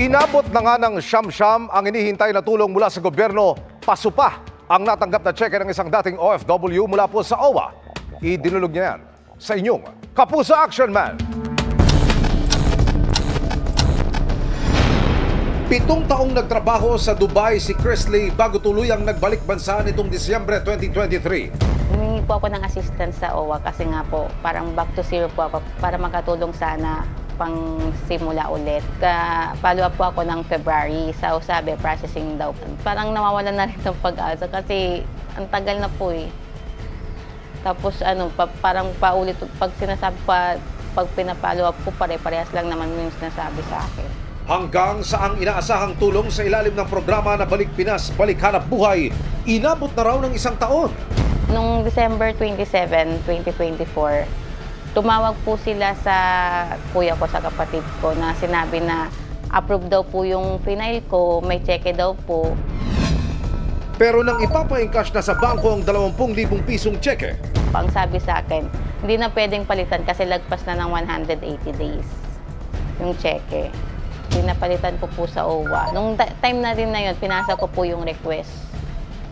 Inabot na nga ng siyam-siyam ang inihintay na tulong mula sa gobyerno. Paso pa ang natanggap na tseke ng isang dating OFW mula po sa OWA. Idinulog niya yan sa inyong Kapuso Action Man. 7 taong nagtrabaho sa Dubai si Chrisley bago tuluyang nagbalik bansa nitong Disyembre 2023. Humingi po ako ng assistance sa OWA kasi nga po parang back to zero po ako para makatulong sana pang simula ulit. Follow up po ako ng February sa sabi processing daw. Parang nawawalan na rin ng pag-asa kasi ang tagal na po eh. Tapos parang paulit pag sinasabi pa, pag pinapollow up po pare-parehas lang naman yung sinasabi sa akin. Hanggang sa ang inaasahang tulong sa ilalim ng programa na Balik Pinas, Balik Hanap Buhay, inabot na raw ng 1 taon. Noong December 27, 2024, tumawag po sila sa kuya ko, sa kapatid ko, na sinabi na approve daw po yung final ko, may cheque daw po. Pero nang ipapa-encash na sa bangko ang 20,000 pisong cheque, Ang sabi sa akin, hindi na pwedeng palitan kasi lagpas na ng 180 days yung cheque. Pinapalitan ko po sa OWA. Nung time na rin na yun, pinasa ko po yung request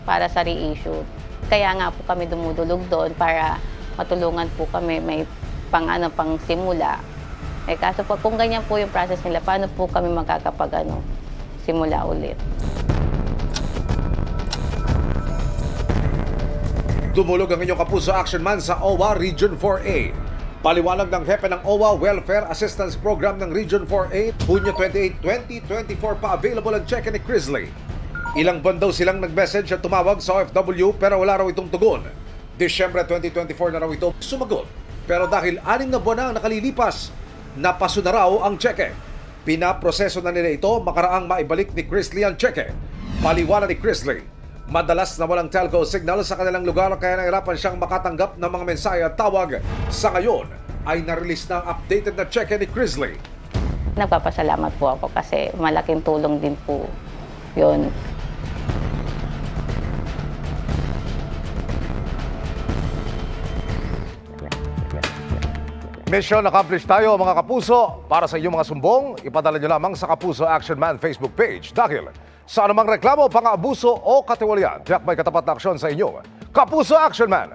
para sa reissue. Kaya nga po kami dumudulog doon para matulungan po kami, may pang simula. Kaso po, kung ganyan po yung process nila, paano po kami magkakapag simula ulit? dumulog ang inyong Kapuso Action Man sa OWA Region 4A. Paliwanag ng hepe ng OWA Welfare Assistance Program ng Region 4A, Hunyo 28, 2024 pa available ang cheque ni Chrisley. Ilang buwan daw silang nag-message at tumawag sa OFW pero wala raw itong tugon. Disyembre 2024 na raw ito sumagot. Pero dahil 6 na buwan na ang nakalilipas, napaso na raw ang cheque. Pinaproseso na nila ito makaraang maibalik ni Chrisley ang cheque. Paliwanag ni Chrisley, madalas na walang telco signal sa kanilang lugar kaya nahirapan siyang makatanggap ng mga mensahe at tawag. Sa ngayon ay na-release na ang updated na cheque ni Chrisley. Nagpapasalamat po ako kasi malaking tulong din po yun. Mission accomplished tayo mga kapuso. Para sa inyong mga sumbong, ipadala nyo lamang sa Kapuso Action Man Facebook page. Dahil sa anumang reklamo, pang-abuso o katiwalian, tiyak may katapat na aksyon sa inyong Kapuso Action Man.